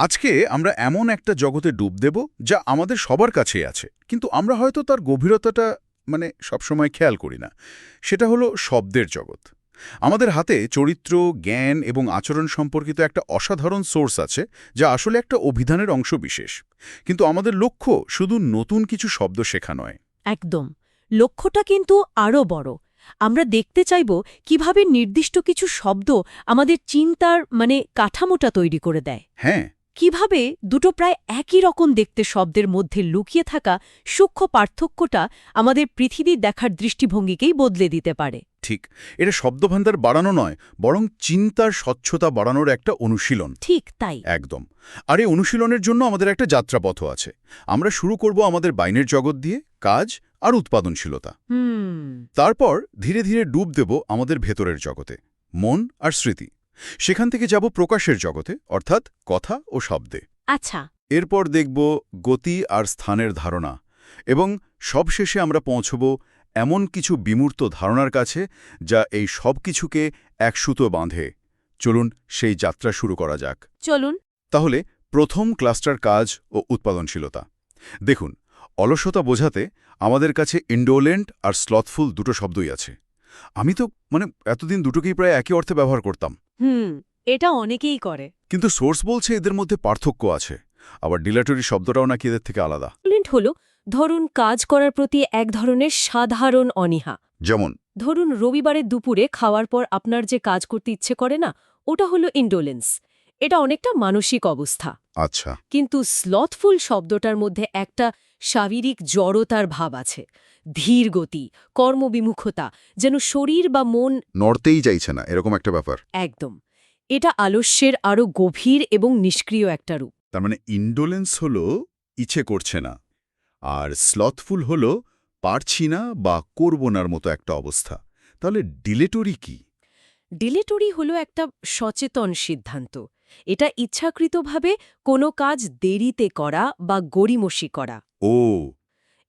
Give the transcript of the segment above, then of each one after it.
আজকে আমরা এমন একটা জগতে ডুব দেব যা আমাদের সবার কাছেই আছে, কিন্তু আমরা হয়তো তার গভীরতাটা সবসময় খেয়াল করি না। সেটা হলো শব্দের জগৎ। আমাদের হাতে চরিত্র, জ্ঞান এবং আচরণ সম্পর্কিত একটা অসাধারণ সোর্স আছে, যা আসলে একটা অভিধানের অংশ বিশেষ। কিন্তু আমাদের লক্ষ্য শুধু নতুন কিছু শব্দ শেখা নয়। একদম। লক্ষ্যটা কিন্তু আরও বড়। আমরা দেখতে চাইব কিভাবে নির্দিষ্ট কিছু শব্দ আমাদের চিন্তার কাঠামোটা তৈরি করে দেয়। হ্যাঁ, কিভাবে দুটো প্রায় একই রকম দেখতে শব্দের মধ্যে লুকিয়ে থাকা সূক্ষ্ম পার্থক্যটা আমাদের পৃথিবী দেখার দৃষ্টিভঙ্গিকেই বদলে দিতে পারে। ঠিক। এটা শব্দভাণ্ডার বাড়ানো নয়, বরং চিন্তার স্বচ্ছতা বাড়ানোর একটা অনুশীলন। ঠিক তাই। একদম। আর এই অনুশীলনের জন্য আমাদের একটা যাত্রাপথও আছে। আমরা শুরু করব আমাদের বাইরের জগৎ দিয়ে, কাজ আর উৎপাদনশীলতা। তারপর ধীরে ধীরে ডুব দেব আমাদের ভেতরের জগতে, মন আর স্মৃতি। সেখান থেকে যাব প্রকাশের জগতে, অর্থাৎ কথা ও শব্দে। আচ্ছা। এরপর দেখব গতি আর স্থানের ধারণা, এবং সবশেষে আমরা পৌঁছব এমন কিছু বিমূর্ত ধারণার কাছে যা এই সব কিছুকে এক সুতো বাঁধে। চলুন সেই যাত্রা শুরু করা যাক। চলুন। তাহলে প্রথম ক্লাস্টার, কাজ ও উৎপাদনশীলতা। দেখুন, অলসতা বোঝাতে আমাদের কাছে ইন্ডোলেন্ট আর স্লথফুল দুটো শব্দই আছে। আমি তো এতদিন দুটোকেই প্রায় একই অর্থে ব্যবহার করতাম। এটা অনেকেই করে। কিন্তু সোর্স বলছে এদের মধ্যে পার্থক্য আছে। আবার ডিলেটরি শব্দটাও নাকি এদের থেকে আলাদা। হলো ধরুন কাজ করার প্রতি এক ধরনের সাধারণ অনীহা। যেমন ধরুন রবিবারের দুপুরে খাওয়ার পর আপনার যে কাজ করতে ইচ্ছে করে না, ওটা হলো ইন্ডোলেন্স। এটা অনেকটা মানসিক অবস্থা। আচ্ছা, কিন্তু স্লথফুল শব্দটার মধ্যে একটা শারীরিক জড়তার ভাব আছে। ধীর গতি, কর্মবিমুখতা, যেন শরীর বা মন নড়তেই চাইছে না, এরকম একটা ব্যাপার। একদম। এটা আলস্যের আরও গভীর এবং নিষ্ক্রিয় একটা রূপ। তার ইন্ডোলেন্স হলো ইচ্ছে করছে না, আর স্লথফুল হলো পারছি না বা করব নার মতো একটা অবস্থা। তাহলে ডিলেটরি কি? ডিলেটরি হলো একটা সচেতন সিদ্ধান্ত। এটা ইচ্ছাকৃতভাবে কোনো কাজ দেরিতে করা বা গড়িমসি করা। ও,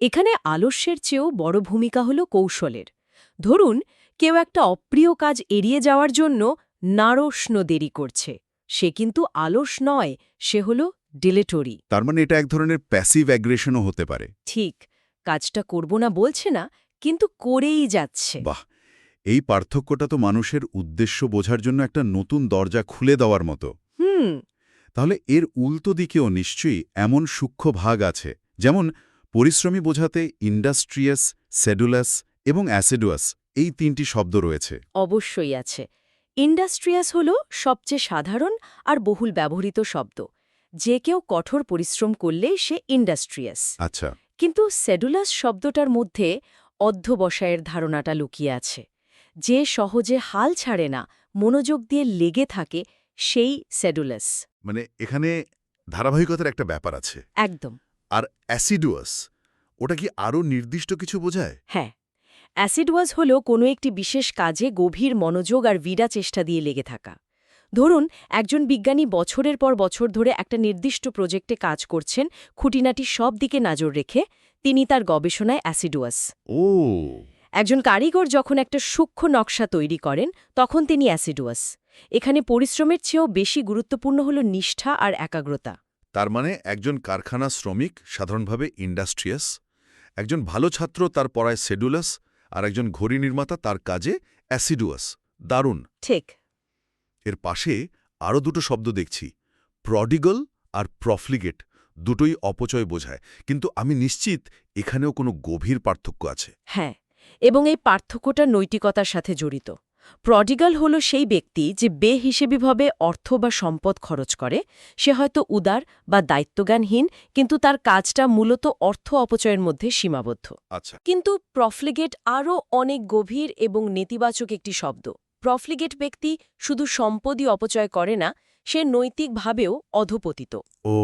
এখানে আলস্যের চেয়েও বড় ভূমিকা হলো কৌশলের। ধরুন কেউ একটা অপ্রিয় কাজ এড়িয়ে যাওয়ার জন্য নারস্ন দেরি করছে, সে কিন্তু আলস নয়, সে হলো ডিলেটরি। তার এটা এক ধরনের প্যাসিভ অ্যাগ্রেশনও হতে পারে। ঠিক, কাজটা করব না বলছে না, কিন্তু করেই যাচ্ছে। বাহ, এই পার্থক্যটা তো মানুষের উদ্দেশ্য বোঝার জন্য একটা নতুন দরজা খুলে দেওয়ার মতো। তাহলে এর উল্টো দিকেও নিশ্চয়ই এমন সূক্ষ্ম ভাগ আছে, যেমন পরিশ্রমী বোঝাতে ইন্ডাস্ট্রিয়াস, সেডুলাস এবং অ্যাসিডুয়াস, এই তিনটি শব্দ রয়েছে। অবশ্যই আছে। ইন্ডাস্ট্রিয়াস হল সবচেয়ে সাধারণ আর বহুল ব্যবহৃত শব্দ। যে কেউ কঠোর পরিশ্রম করলে সে ইন্ডাস্ট্রিয়াস। আচ্ছা, কিন্তু সেডুলাস শব্দটার মধ্যে অধ্যবসায়ের ধারণাটা লুকিয়ে আছে। যে সহজে হাল ছাড়ে না, মনোযোগ দিয়ে লেগে থাকে, সেই সেডুলাস। এখানে ধারাবাহিকতার একটা ব্যাপার আছে। একদম। আর অ্যাসিডুয়াস, ওটা কি আরও নির্দিষ্ট কিছু বোঝায়? হ্যাঁ, অ্যাসিডুয়াস হল কোনো একটি বিশেষ কাজে গভীর মনোযোগ আর বিড়া চেষ্টা দিয়ে লেগে থাকা। ধরুন একজন বিজ্ঞানী বছরের পর বছর ধরে একটা নির্দিষ্ট প্রজেক্টে কাজ করছেন, খুঁটিনাটি সব দিকে নজর রেখে। তিনি তার গবেষণায় অ্যাসিডুয়াস। ও, একজন কারিগর যখন একটা সূক্ষ্ম নকশা তৈরি করেন, তখন তিনি অ্যাসিডুয়াস। এখানে পরিশ্রমের চেয়েও বেশি গুরুত্বপূর্ণ হল নিষ্ঠা আর একাগ্রতা। তার একজন কারখানা শ্রমিক সাধারণভাবে ইন্ডাস্ট্রিয়াস, একজন ভালো ছাত্র তার পড়ায় সেডুলাস, আর একজন ঘড়ি নির্মাতা তার কাজে অ্যাসিডুয়াস। দারুণ। ঠিক। এর পাশে আরও দুটো শব্দ দেখছি, প্রডিগল আর প্রফলিগেট। দুটোই অপচয় বোঝায়, কিন্তু আমি নিশ্চিত এখানেও কোনো গভীর পার্থক্য আছে। হ্যাঁ, এবং এই পার্থক্যটা নৈতিকতার সাথে জড়িত। প্রডিগাল হল সেই ব্যক্তি যে বেহিসেবিভাবে অর্থ বা সম্পদ খরচ করে। সে হয়তো উদার বা দায়িত্বজ্ঞানহীন, কিন্তু তার কাজটা মূলত অর্থ অপচয়ের মধ্যে সীমাবদ্ধ। আচ্ছা, কিন্তু প্রফলিগেট আরও অনেক গভীর এবং নেতিবাচক একটি শব্দ। প্রফলিগেট ব্যক্তি শুধু সম্পদই অপচয় করে না, সে নৈতিকভাবেও অধপতিত। ও,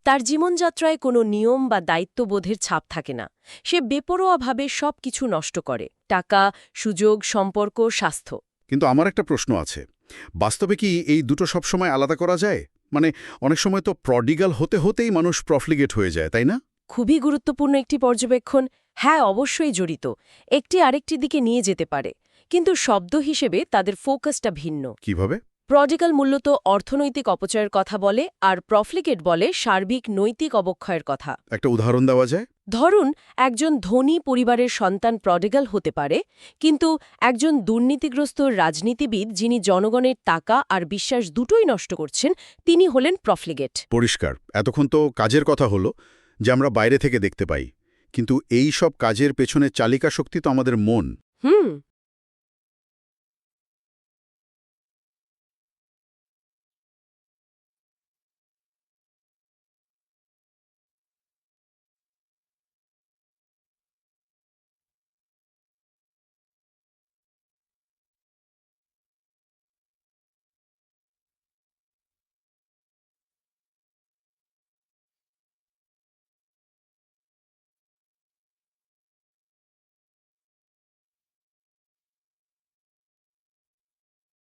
তার জীবনযাত্রায় কোনো নিয়ম বা দায়িত্ববোধের ছাপ থাকে না। সে বেপরোয়াভাবে সব কিছু নষ্ট করে, টাকা, সুযোগ, সম্পর্ক, স্বাস্থ্য। কিন্তু আমার একটা প্রশ্ন আছে, বাস্তবে কি এই দুটো সবসময় আলাদা করা যায়? অনেক সময় তো প্রডিগাল হতে হতেই মানুষ প্রফলিগেট হয়ে যায়, তাই না? খুবই গুরুত্বপূর্ণ একটি পর্যবেক্ষণ। হ্যাঁ, অবশ্যই জড়িত। একটি আরেকটি দিকে নিয়ে যেতে পারে, কিন্তু শব্দ হিসেবে তাদের ফোকাসটা ভিন্ন। কিভাবে? প্রডিগাল মূলত অর্থনৈতিক অপচয়ের কথা বলে আর প্রফলিগেট বলে সার্বিক নৈতিক অবক্ষয়ের কথা। একটা উদাহরণ দেওয়া যায়? ধরুন, একজন ধনী পরিবারের সন্তান প্রডিগাল হতে পারে, কিন্তু একজন দুর্নীতিগ্রস্ত রাজনীতিবিদ যিনি জনগণের টাকা আর বিশ্বাস দুটোই নষ্ট করছেন, তিনি হলেন প্রফলিগেট। পরিষ্কার। এতক্ষণ তো কাজের কথা হলো, যে আমরা বাইরে থেকে দেখতে পাই, কিন্তু এই সব কাজের পেছনে চালিকা শক্তি তো আমাদের মন। হুম।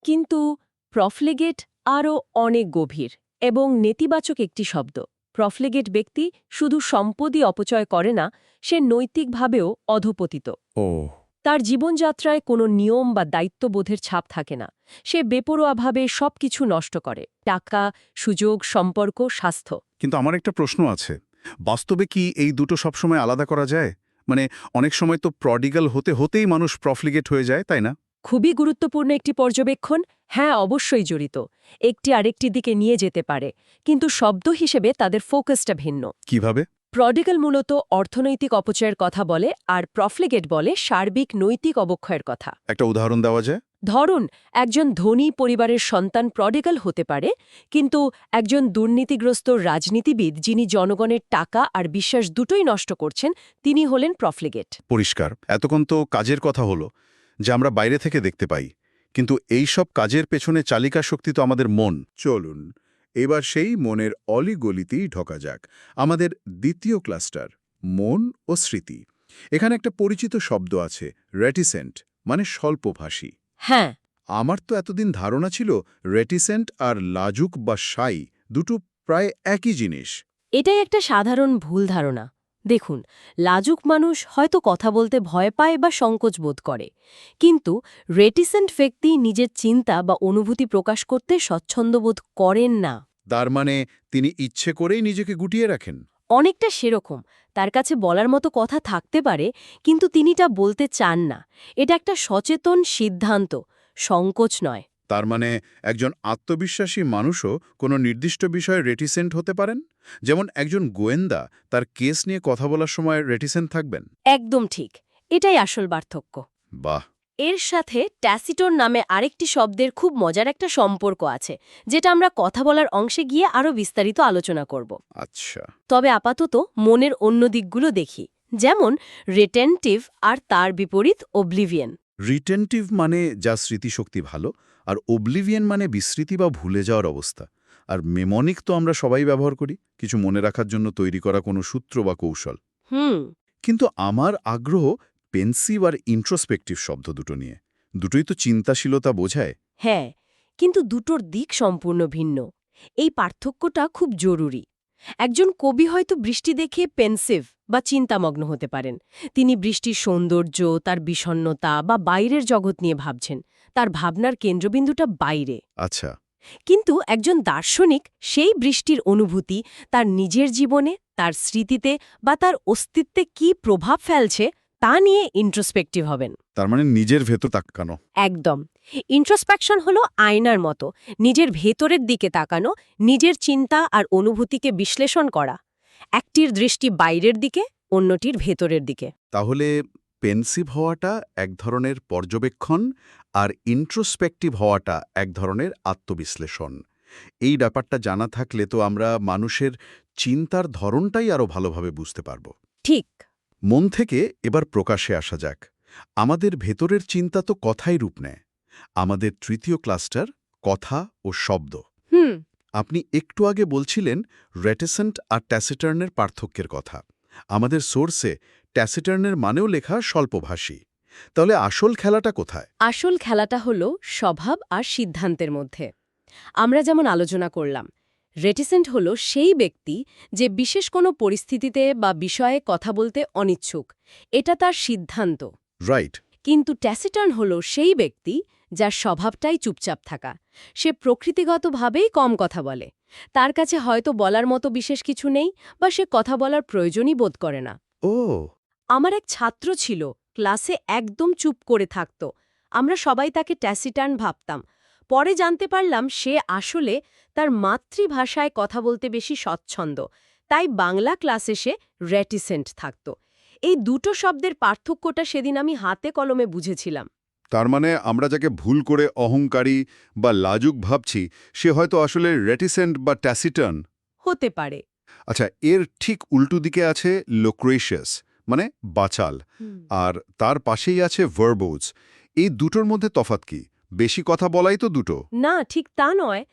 কিন্তু প্রফলিগেট আরও অনেক গভীর এবং নেতিবাচক একটি শব্দ। প্রফলিগেট ব্যক্তি শুধু সম্পদই অপচয় করে না, সে নৈতিকভাবেও অধপতিত। ও, তার জীবনযাত্রায় কোনো নিয়ম বা দায়িত্ববোধের ছাপ থাকে না। সে বেপরোয়াভাবে সবকিছু নষ্ট করে, টাকা, সুযোগ, সম্পর্ক, স্বাস্থ্য। কিন্তু আমার একটা প্রশ্ন আছে, বাস্তবে কি এই দুটো সবসময় আলাদা করা যায়? মানে অনেক সময় তো প্রডিগাল হতে হতেই মানুষ প্রফলিগেট হয়ে যায়, তাই না? খুবই গুরুত্বপূর্ণ একটি পর্যবেক্ষণ। হ্যাঁ, অবশ্যই জড়িত। একটি আরেকটি দিকে নিয়ে যেতে পারে, কিন্তু শব্দ হিসেবে তাদের ফোকাসটা ভিন্ন। কিভাবে? প্রডিগাল মূলত অর্থনৈতিক অপচয়ের কথা বলে আর প্রফলিগেট বলে সার্বিক নৈতিক অবক্ষয়ের কথা। একটা উদাহরণ দেওয়া যায়? ধরুন, একজন ধনী পরিবারের সন্তান প্রডিগাল হতে পারে, কিন্তু একজন দুর্নীতিগ্রস্ত রাজনীতিবিদ যিনি জনগণের টাকা আর বিশ্বাস দুটোই নষ্ট করছেন, তিনি হলেন প্রফলিগেট। পরিষ্কার। এতক্ষণ তো কাজের কথা হলো, যে আমরা বাইরে থেকে দেখতে পাই, কিন্তু এই সব কাজের পেছনে চালিকা শক্তি তো আমাদের মন। চলুন এবার সেই মনের অলিগলিতেই ঢোকা যাক। আমাদের দ্বিতীয় ক্লাস্টার, মন ও স্মৃতি। এখানে একটা পরিচিত শব্দ আছে, রেটিসেন্ট, মানে স্বল্পভাষী। হ্যাঁ। আমার তো এতদিন ধারণা ছিল রেটিসেন্ট আর লাজুক বা শাই দুটো প্রায় একই জিনিস। এটাই একটা সাধারণ ভুল ধারণা। দেখুন, লাজুক মানুষ হয়তো কথা বলতে ভয় পায় বা সংকোচ বোধ করে, কিন্তু রেটিসেন্ট ব্যক্তি নিজের চিন্তা বা অনুভূতি প্রকাশ করতে স্বচ্ছন্দবোধ করেন না। তার মানে তিনি ইচ্ছে করেই নিজেকে গুটিয়ে রাখেন। অনেকটা সেরকম। তার কাছে বলার মতো কথা থাকতে পারে, কিন্তু তিনি তা বলতে চান না। এটা একটা সচেতন সিদ্ধান্ত, সংকোচ নয়। তার মানে একজন আত্মবিশ্বাসী মানুষও কোনো নির্দিষ্ট বিষয়ে রেটিসেন্ট হতে পারেন? যেমন একজন গোয়েন্দা তার কেস নিয়ে কথা বলার সময় রেটিসেন্ট থাকবেন। একদম ঠিক। এটাই আসল পার্থক্য। বাহ! এর সাথে ট্যাসিটোর নামে আরেকটি শব্দের খুব মজার একটা সম্পর্ক আছে, যেটা আমরা কথা বলার অংশে গিয়ে আরও বিস্তারিত আলোচনা করব। আচ্ছা। তবে আপাতত মনের অন্য দিকগুলো দেখি, যেমন রিটেনটিভ আর তার বিপরীত ওব্লিভিয়ান। রিটেন্টিভ মানে যা স্মৃতিশক্তি ভালো, আর ওব্লিভিয়ান মানে বিস্মৃতি বা ভুলে যাওয়ার অবস্থা। আর মেমনিক তো আমরা সবাই ব্যবহার করি, কিছু মনে রাখার জন্য তৈরি করা কোনো সূত্র বা কৌশল। হুম। কিন্তু আমার আগ্রহ পেন্সিভ আর ইন্ট্রোস্পেক্টিভ শব্দ দুটো নিয়ে। দুটোই তো চিন্তাশীলতা বোঝায়। হ্যাঁ, কিন্তু দুটোর দিক সম্পূর্ণ ভিন্ন। এই পার্থক্যটা খুব জরুরি। একজন কবি হয়তো বৃষ্টি দেখে পেন্সিভ বা চিন্তামগ্ন হতে পারেন। তিনি বৃষ্টির সৌন্দর্য, তার বিষণ্ণতা বা বাইরের জগৎ নিয়ে ভাবছেন। তার ভাবনার কেন্দ্রবিন্দুটা বাইরে। আচ্ছা। কিন্তু একজন দার্শনিক সেই বৃষ্টির অনুভূতি তার নিজের জীবনে, তার স্মৃতিতে বা তার অস্তিত্বে কী প্রভাব ফেলছে তা নিয়ে ইন্ট্রোস্পেক্টিভ হবেন। তার মানে নিজের ভেতর তাকানো। একদম। ইন্ট্রোস্পেকশন হলো আয়নার মতো নিজের ভেতরের দিকে তাকানো, নিজের চিন্তা আর অনুভূতিকে বিশ্লেষণ করা। একটির দৃষ্টি বাইরের দিকে, অন্যটির ভেতরের দিকে। তাহলে পেন্সিভ হওয়াটা এক ধরনের পর্যবেক্ষণ, আর ইন্ট্রোস্পেক্টিভ হওয়াটা এক ধরনের আত্মবিশ্লেষণ। এই ব্যাপারটা জানা থাকলে তো আমরা মানুষের চিন্তার ধরনটাই আরও ভালোভাবে বুঝতে পারব। ঠিক। মন থেকে এবার প্রকাশে আসা যাক। আমাদের ভেতরের চিন্তা তো কথাই রূপ নেয়। আমাদের তৃতীয় ক্লাস্টার, কথা ও শব্দ। হুম। আপনি একটু আগে বলছিলেন রেটিসেন্ট আর ট্যাসিটার্নের পার্থক্যের কথা। আমাদের সোর্সে ট্যাসিটার্নের মানেও লেখা স্বল্পভাষী। তাহলে আসল খেলাটা কোথায়? আসল খেলাটা হলো স্বভাব আর সিদ্ধান্তের মধ্যে। আমরা যেমন আলোচনা করলাম, রেটিসেন্ট হলো সেই ব্যক্তি যে বিশেষ কোনো পরিস্থিতিতে বা বিষয়ে কথা বলতে অনিচ্ছুক। এটা তার সিদ্ধান্ত। রাইট। কিন্তু ট্যাসিটার্ন হল সেই ব্যক্তি যার স্বভাবটাই চুপচাপ থাকা। সে প্রকৃতিগতভাবেই কম কথা বলে। তার কাছে হয়তো বলার মতো বিশেষ কিছু নেই, বা সে কথা বলার প্রয়োজনই বোধ করে না। ও, আমার এক ছাত্র ছিল, ক্লাসে একদম চুপ করে থাকত। আমরা সবাই তাকে ট্যাসিটার্ন ভাবতাম। পরে জানতে পারলাম সে আসলে তার মাতৃভাষায় কথা বলতে বেশি স্বচ্ছন্দ, তাই বাংলা ক্লাসে সে রেটিসেন্ট থাকত। এই দুটো শব্দের পার্থক্যটা সেদিন আমি হাতে কলমে বুঝেছিলাম। তার মানে আমরা যাকে ভুল করে অহংকারী বা লাজুক ভাবছি সে হয়তো আসলে রেটিসেন্ট বা ট্যাসিটার্ন। হতে পারে। আচ্ছা, এর ঠিক উল্টো দিকে আছে লোক্রেশিয়াস, মানে বাচাল, আর তার পাশেই আছে ভার্বোজ। এই দুটোর মধ্যে তফাৎ কি? বেশি কথা বলাই তো দুটো। না, ঠিক তা নয়।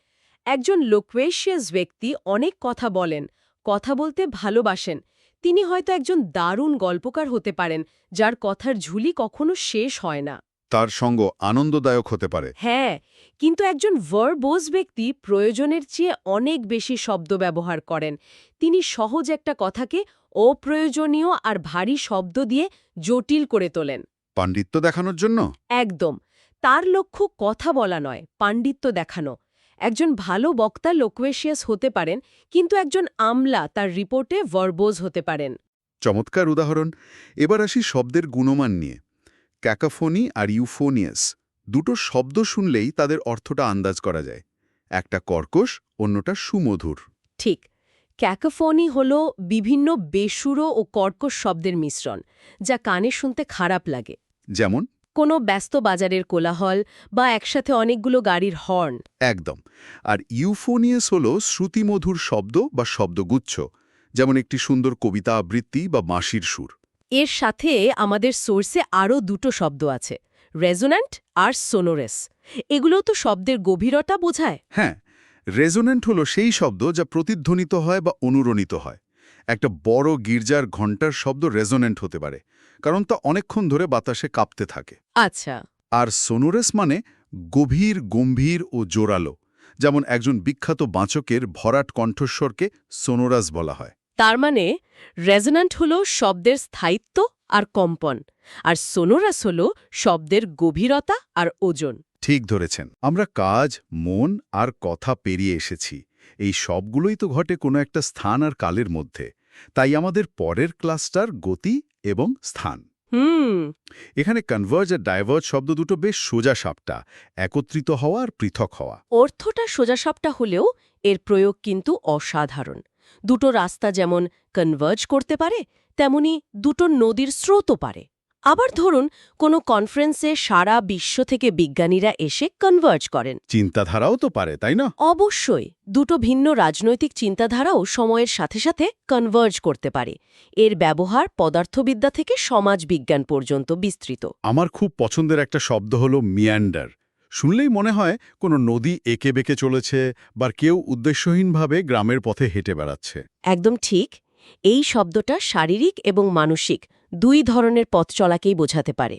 একজন লোকোয়েশিয়াস ব্যক্তি অনেক কথা বলেন, কথা বলতে ভালোবাসেন। তিনি হয়তো একজন দারুণ গল্পকার হতে পারেন, যার কথার ঝুলি কখনো শেষ হয় না। তার সঙ্গ আনন্দদায়ক হতে পারে। হ্যাঁ, কিন্তু একজন ভার্বোজ ব্যক্তি প্রয়োজনের চেয়ে অনেক বেশি শব্দ ব্যবহার করেন। তিনি সহজ একটা কথাকে অপ্রয়োজনীয় আর ভারী শব্দ দিয়ে জটিল করে তোলেন। পাণ্ডিত্য দেখানোর জন্য। একদম। তার লক্ষ্য কথা বলা নয়, পাণ্ডিত্য দেখানো। একজন ভালো বক্তা লোকোয়েশিয়াস হতে পারেন, কিন্তু একজন আমলা তার রিপোর্টে ভার্বোজ হতে পারেন। চমৎকার উদাহরণ। এবার আসি শব্দের গুণমান নিয়ে। ক্যাকাফোনি আর ইউফোনিয়াস দুটো শব্দ শুনলেই তাদের অর্থটা আন্দাজ করা যায়। একটা কর্কশ, অন্যটা সুমধুর। ঠিক। ক্যাকোফোনি হল বিভিন্ন বেসুরো ও কর্কশ শব্দের মিশ্রণ, যা কানে শুনতে খারাপ লাগে। যেমন? কোনো ব্যস্ত বাজারের কোলাহল বা একসাথে অনেকগুলো গাড়ির হর্ন। একদম। আর ইউফোনিয়াস হল শ্রুতিমধুর শব্দ বা শব্দগুচ্ছ, যেমন একটি সুন্দর কবিতা আবৃত্তি বা বাঁশির সুর। এর সাথে আমাদের সোর্সে আরও দুটো শব্দ আছে, রেজোন্যান্ট আর সোনোরেস। এগুলো তো শব্দের গভীরতা বোঝায়। হ্যাঁ, রেজোনেন্ট হল সেই শব্দ যা প্রতিধ্বনিত হয় বা অনুরণিত হয়। একটা বড় গির্জার ঘণ্টার শব্দ রেজোনেন্ট হতে পারে, কারণ তা অনেকক্ষণ ধরে বাতাসে কাঁপতে থাকে। আচ্ছা। আর সোনোরেস মানে গভীর, গম্ভীর ও জোরালো, যেমন একজন বিখ্যাত বাঁচকের ভরাট কণ্ঠস্বরকে সোনোরাস বলা হয়। তার মানে রেজোন্যান্ট হল শব্দের স্থায়িত্ব আর কম্পন, আর সোনোরাস হল শব্দের গভীরতা আর ওজন। ঠিক ধরেছেন। আমরা কাজ, মন আর কথা পেরিয়ে এসেছি। এই সবগুলোই তো ঘটে কোনো একটা স্থান আর কালের মধ্যে। তাই আমাদের পরের ক্লাসটার গতি এবং স্থান। এখানে কনভার্জ আর ডাইভার্জ শব্দ দুটো বেশ সোজা সাপটা, একত্রিত হওয়া আর পৃথক হওয়া। অর্থটা সোজাসাপটা হলেও এর প্রয়োগ কিন্তু অসাধারণ। দুটো রাস্তা যেমন কনভার্জ করতে পারে, তেমনি দুটো নদীর স্রোতও পারে। আবার ধরুন, কোনো কনফারেন্সে সারা বিশ্ব থেকে বিজ্ঞানীরা এসে কনভার্জ করেন। চিন্তাধারাও তো পারে, তাই না? অবশ্যই। দুটো ভিন্ন রাজনৈতিক চিন্তাধারাও সময়ের সাথে সাথে কনভার্জ করতে পারে। এর ব্যবহার পদার্থবিদ্যা থেকে সমাজবিজ্ঞান পর্যন্ত বিস্তৃত। আমার খুব পছন্দের একটা শব্দ হলো মিয়ান্ডার। শুনলেই মনে হয় কোনো নদী এঁকে বেঁকে চলেছে, বা কেউ উদ্দেশ্যহীনভাবে গ্রামের পথে হেঁটে বেড়াচ্ছে। একদম ঠিক। এই শব্দটা শারীরিক এবং মানসিক দুই ধরনের পথ চলাকেই বোঝাতে পারে।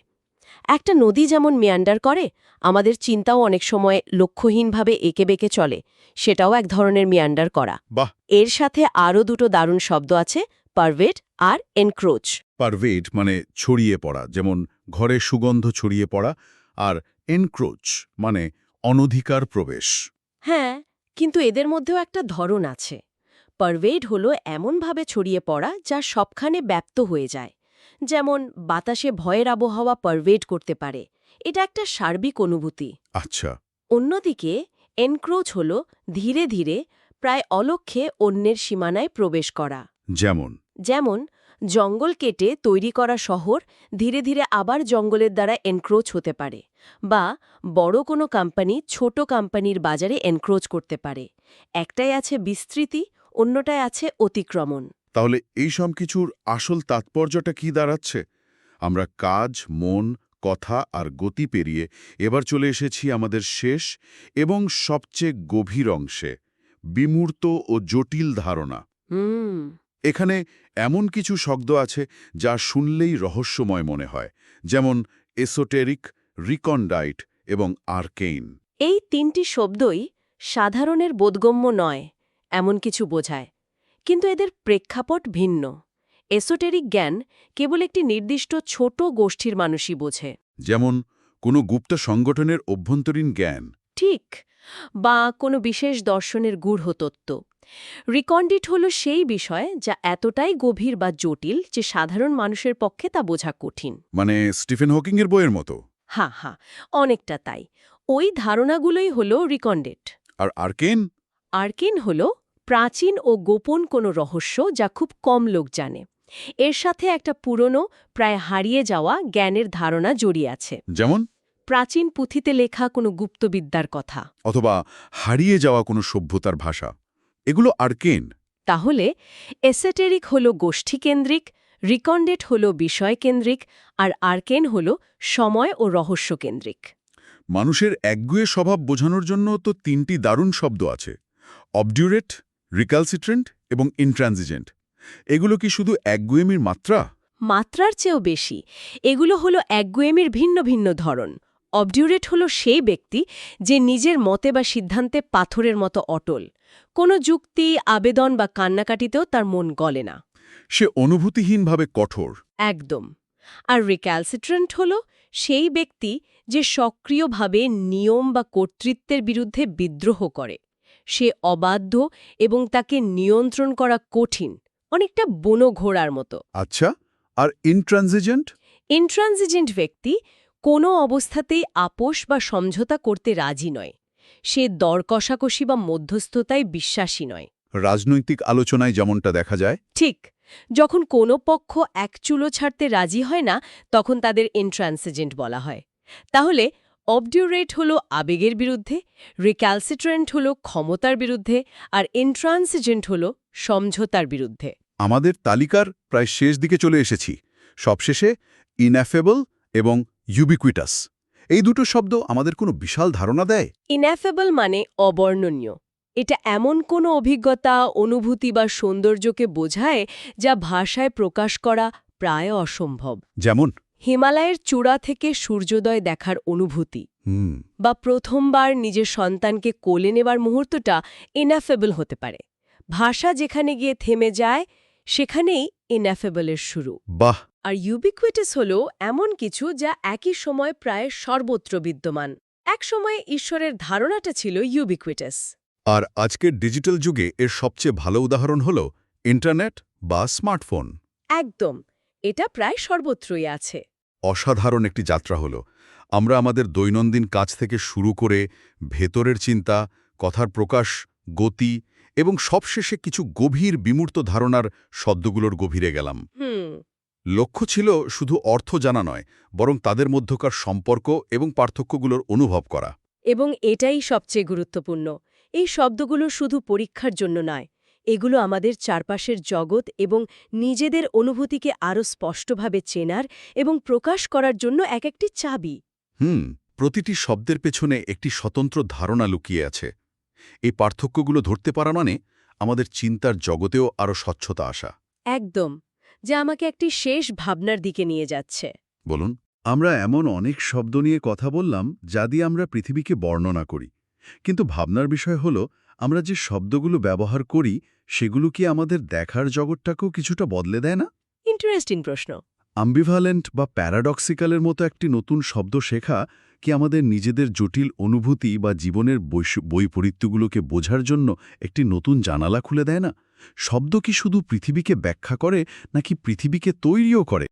একটা নদী যেমন মিয়ান্ডার করে, আমাদের চিন্তাও অনেক সময় লক্ষ্যহীনভাবে এঁকে বেঁকে চলে, সেটাও এক ধরনের মিয়ান্ডার করা। বাহ! এর সাথে আরও দুটো দারুণ শব্দ আছে, পারভেট আর এনক্রোচ। পারভেড মানে ছড়িয়ে পড়া, যেমন ঘরে সুগন্ধ ছড়িয়ে পড়া, আর এনক্রোচ মানে অনধিকার প্রবেশ। হ্যাঁ, কিন্তু এদের মধ্যেও একটা ধরন আছে। পারভেড হলো এমনভাবে ছড়িয়ে পড়া যা সবখানে ব্যাপ্ত হয়ে যায়। যেমন বাতাসে ভয়ের আবহাওয়া পারভেড করতে পারে। এটা একটা সার্বিক অনুভূতি। আচ্ছা। অন্যদিকে এনক্রোচ হল ধীরে ধীরে, প্রায় অলক্ষ্যে অন্যের সীমানায় প্রবেশ করা। যেমন জঙ্গল কেটে তৈরি করা শহর ধীরে ধীরে আবার জঙ্গলের দ্বারা এনক্রোচ হতে পারে, বা বড় কোনো কোম্পানি ছোট কোম্পানির বাজারে এনক্রোচ করতে পারে। একটাই আছে বিস্তৃতি, অন্যটায় আছে অতিক্রমণ। তাহলে এই সব কিছুর আসল তাৎপর্যটা কি দাঁড়াচ্ছে? আমরা কাজ, মন, কথা আর গতি পেরিয়ে এবার চলে এসেছি আমাদের শেষ এবং সবচেয়ে গভীর অংশে, বিমূর্ত ও জটিল ধারণা। এখানে এমন কিছু শব্দ আছে যা শুনলেই রহস্যময় মনে হয়, যেমন এসোটেরিক, রিকন্ডাইট এবং আর্কেইন। এই তিনটি শব্দই সাধারণের বোধগম্য নয় এমন কিছু বোঝায়, কিন্তু এদের প্রেক্ষাপট ভিন্ন। এসোটেরিক জ্ঞান কেবল একটি নির্দিষ্ট ছোট গোষ্ঠীর মানুষই বোঝে। যেমন কোনো গুপ্ত সংগঠনের অভ্যন্তরীণ জ্ঞান। ঠিক, বা কোনো বিশেষ দর্শনের গূঢ় তত্ত্ব। রিকন্ডিট হল সেই বিষয় যা এতটাই গভীর বা জটিল যে সাধারণ মানুষের পক্ষে তা বোঝা কঠিন। মানে স্টিফেন হকিংয়ের বইয়ের মতো। হ্যাঁ, অনেকটা তাই। ওই ধারণাগুলোই হল রিকন্ডিট। আর আর্কেন? আর্কেন হল প্রাচীন ও গোপন কোনো রহস্য যা খুব কম লোক জানে। এর সাথে একটা পুরনো, প্রায় হারিয়ে যাওয়া জ্ঞানের ধারণা জড়িয়ে আছে। যেমন? প্রাচীন পুঁথিতে লেখা কোনো গুপ্তবিদ্যার কথা, অথবা হারিয়ে যাওয়া কোনো সভ্যতার ভাষা। এগুলো আর্কেন। তাহলে এসেটেরিক হল গোষ্ঠীকেন্দ্রিক, রিকন্ডেট হল বিষয়কেন্দ্রিক, আর আর্কেন হল সময় ও রহস্যকেন্দ্রিক। মানুষের একগুঁয়ে স্বভাব বোঝানোর জন্য তো 3টি দারুণ শব্দ আছে: অবডিউরেট, রিক্যালসিট্রেন্ট এবং ইনট্রানজিজেন্ট। এগুলো কি শুধু একগুঁয়েমির মাত্রা? মাত্রার চেয়েও বেশি। এগুলো হলো একগুঁয়েমির ভিন্ন ভিন্ন ধরন। অবডিউরেট হল সেই ব্যক্তি যে নিজের মতে বা সিদ্ধান্তে পাথরের মতো অটল। কোনো যুক্তি, আবেদন বা কান্নাকাটিতেও তার মন গলে না। সে অনুভূতিহীনভাবে কঠোর। একদম। আর রিক্যালসিট্রেন্ট হল সেই ব্যক্তি যে সক্রিয়ভাবে নিয়ম বা কর্তৃত্বের বিরুদ্ধে বিদ্রোহ করে। সে অবাধ্য এবং তাকে নিয়ন্ত্রণ করা কঠিন, অনেকটা বুনো ঘোড়ার মতো। আচ্ছা, আর ইনট্রানজিজেন্ট? ইন্ট্রানজিজেন্ট ব্যক্তি কোনো অবস্থাতেই আপোষ বা সমঝোতা করতে রাজি নয়। সে দর কষাকষি বা মধ্যস্থতায় বিশ্বাসী নয়। রাজনৈতিক আলোচনায় যেমনটা দেখা যায়। ঠিক, যখন কোনো পক্ষ এক চুলো ছাড়তে রাজি হয় না, তখন তাদের ইন্ট্রানসিজেন্ট বলা হয়। তাহলে অবডিউরেট হল আবেগের বিরুদ্ধে, রিক্যালসিট্রেন্ট হল ক্ষমতার বিরুদ্ধে, আর ইন্ট্রানসিজেন্ট হল সমঝোতার বিরুদ্ধে। আমাদের তালিকার প্রায় শেষ দিকে চলে এসেছি। সবশেষে ইনএফেবল এবং ইউবিকুইটাস, এই দুটো শব্দ আমাদের কোনো বিশাল ধারণা দেয়। ইনএফেবল মানে অবর্ণনীয়। এটা এমন কোনো অভিজ্ঞতা, অনুভূতি বা সৌন্দর্যকে বোঝায় যা ভাষায় প্রকাশ করা প্রায় অসম্ভব। যেমন? হিমালয়ের চূড়া থেকে সূর্যোদয় দেখার অনুভূতি, বা প্রথমবার নিজের সন্তানকে কোলে নেবার মুহূর্তটা ইনএফেবল হতে পারে। ভাষা যেখানে গিয়ে থেমে যায়, সেখানেই ইনএফেবলের শুরু। বাহ! আর ইউবিকুইটাস হল এমন কিছু যা একই সময় প্রায় সর্বত্র বিদ্যমান। এক সময়ে ঈশ্বরের ধারণাটা ছিল ইউবিকুইটাস। আর আজকের ডিজিটাল যুগে এর সবচেয়ে ভালো উদাহরণ হল ইন্টারনেট বা স্মার্টফোন। একদম, এটা প্রায় সর্বত্রই আছে। অসাধারণ একটি যাত্রা হলো। আমরা আমাদের দৈনন্দিন কাজ থেকে শুরু করে ভেতরের চিন্তা, কথার প্রকাশ, গতি এবং সবশেষে কিছু গভীর বিমূর্ত ধারণার শব্দগুলোর গভীরে গেলাম। লক্ষ্য ছিল শুধু অর্থ জানা নয়, বরং তাদের মধ্যকার সম্পর্ক এবং পার্থক্যগুলোর অনুভব করা। এবং এটাই সবচেয়ে গুরুত্বপূর্ণ। এই শব্দগুলো শুধু পরীক্ষার জন্য নয়, এগুলো আমাদের চারপাশের জগৎ এবং নিজেদের অনুভূতিকে আরও স্পষ্টভাবে চেনার এবং প্রকাশ করার জন্য একটি চাবি। প্রতিটি শব্দের পেছনে একটি স্বতন্ত্র ধারণা লুকিয়ে আছে। এই পার্থক্যগুলো ধরতে পারা মানে আমাদের চিন্তার জগতেও আরও স্বচ্ছতা আসা। একদম, যা আমাকে একটি শেষ ভাবনার দিকে নিয়ে যাচ্ছে। বলুন। আমরা এমন অনেক শব্দ নিয়ে কথা বললাম যা দিয়ে আমরা পৃথিবীকে বর্ণনা করি, কিন্তু ভাবনার বিষয় হল আমরা যে শব্দগুলো ব্যবহার করি সেগুলো কি আমাদের দেখার জগৎটাকেও কিছুটা বদলে দেয় না? ইন্টারেস্টিং প্রশ্ন। অ্যাম্বিভ্যালেন্ট বা প্যারাডক্সিক্যালের মতো একটি নতুন শব্দ শেখা কি আমাদের নিজেদের জটিল অনুভূতি বা জীবনের বৈপরীত্যগুলোকে বোঝার জন্য একটি নতুন জানালা খুলে দেয় না? শব্দ কি শুধু পৃথিবীকে ব্যাখ্যা করে, নাকি পৃথিবীকে তৈরিও করে?